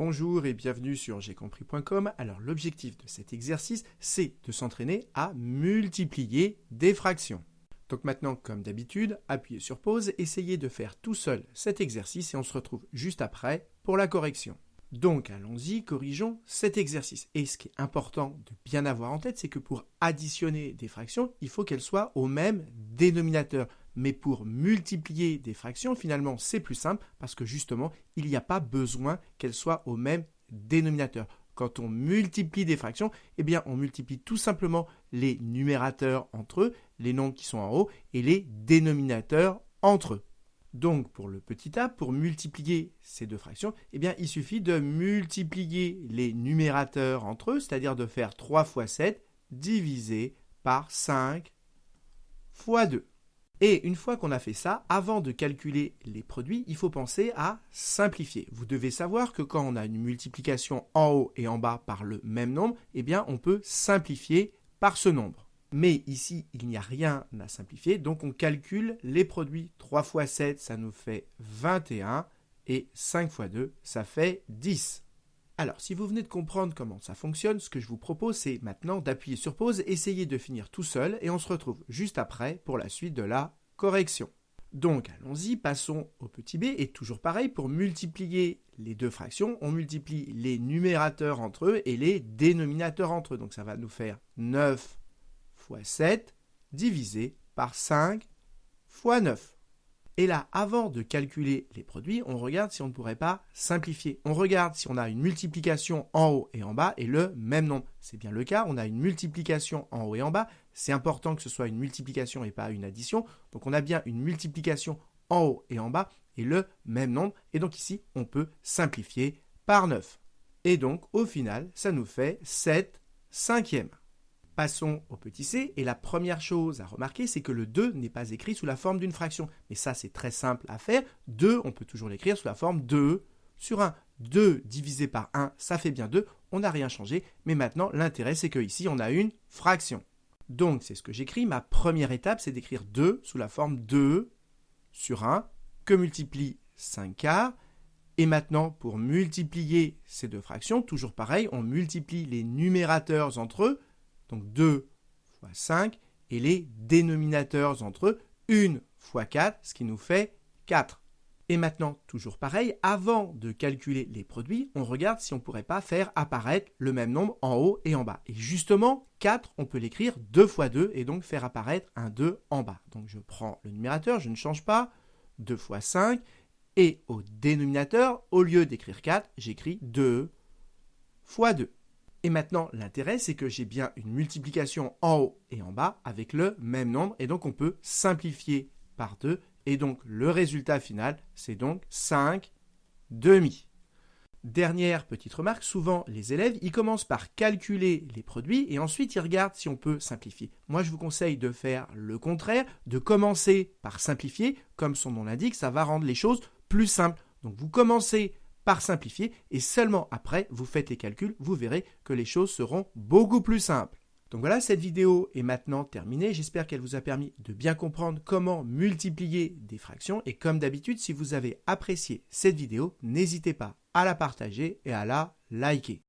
Bonjour et bienvenue sur j'aicompris.com. Alors l'objectif de cet exercice, c'est de s'entraîner à multiplier des fractions. Donc maintenant, comme d'habitude, appuyez sur pause, essayez de faire tout seul cet exercice et on se retrouve juste après pour la correction. Donc allons-y, corrigeons cet exercice. Et ce qui est important de bien avoir en tête, c'est que pour additionner des fractions, il faut qu'elles soient au même dénominateur. Mais pour multiplier des fractions, finalement, c'est plus simple parce que justement, il n'y a pas besoin qu'elles soient au même dénominateur. Quand on multiplie des fractions, eh bien, on multiplie tout simplement les numérateurs entre eux, les nombres qui sont en haut, et les dénominateurs entre eux. Donc, pour le petit a, pour multiplier ces deux fractions, eh bien, il suffit de multiplier les numérateurs entre eux, c'est-à-dire de faire 3 fois 7 divisé par 5 fois 2. Et une fois qu'on a fait ça, avant de calculer les produits, il faut penser à simplifier. Vous devez savoir que quand on a une multiplication en haut et en bas par le même nombre, eh bien, on peut simplifier par ce nombre. Mais ici, il n'y a rien à simplifier, donc on calcule les produits. 3 fois 7, ça nous fait 21, et 5 fois 2, ça fait 10. Alors, si vous venez de comprendre comment ça fonctionne, ce que je vous propose, c'est maintenant d'appuyer sur pause, essayer de finir tout seul, et on se retrouve juste après pour la suite de la correction. Donc, allons-y, passons au petit b, et toujours pareil, pour multiplier les deux fractions, on multiplie les numérateurs entre eux et les dénominateurs entre eux. Donc, ça va nous faire 9 fois 7 divisé par 5 fois 9. Et là, avant de calculer les produits, on regarde si on ne pourrait pas simplifier. On regarde si on a une multiplication en haut et en bas et le même nombre. C'est bien le cas, on a une multiplication en haut et en bas. C'est important que ce soit une multiplication et pas une addition. Donc on a bien une multiplication en haut et en bas et le même nombre. Et donc ici, on peut simplifier par 9. Et donc, au final, ça nous fait 7 cinquièmes. Passons au petit c, et la première chose à remarquer, c'est que le 2 n'est pas écrit sous la forme d'une fraction. Mais ça, c'est très simple à faire. 2, on peut toujours l'écrire sous la forme 2 sur 1. 2 divisé par 1, ça fait bien 2. On n'a rien changé, mais maintenant, l'intérêt, c'est qu'ici, on a une fraction. Donc, c'est ce que j'écris. Ma première étape, c'est d'écrire 2 sous la forme 2 sur 1, que multiplie 5 quarts. Et maintenant, pour multiplier ces deux fractions, toujours pareil, on multiplie les numérateurs entre eux. Donc 2 fois 5, et les dénominateurs entre eux, 1 fois 4, ce qui nous fait 4. Et maintenant, toujours pareil, avant de calculer les produits, on regarde si on ne pourrait pas faire apparaître le même nombre en haut et en bas. Et justement, 4, on peut l'écrire 2 fois 2, et donc faire apparaître un 2 en bas. Donc je prends le numérateur, je ne change pas, 2 fois 5, et au dénominateur, au lieu d'écrire 4, j'écris 2 fois 2. Et maintenant, l'intérêt, c'est que j'ai bien une multiplication en haut et en bas avec le même nombre. Et donc, on peut simplifier par 2. Et donc, le résultat final, c'est donc 5 demi. Dernière petite remarque, souvent, les élèves, ils commencent par calculer les produits et ensuite, ils regardent si on peut simplifier. Moi, je vous conseille de faire le contraire, de commencer par simplifier. Comme son nom l'indique, ça va rendre les choses plus simples. Donc, vous commencez par simplifier et seulement après vous faites les calculs, vous verrez que les choses seront beaucoup plus simples. Donc voilà, cette vidéo est maintenant terminée. J'espère qu'elle vous a permis de bien comprendre comment multiplier des fractions et comme d'habitude, si vous avez apprécié cette vidéo, n'hésitez pas à la partager et à la liker.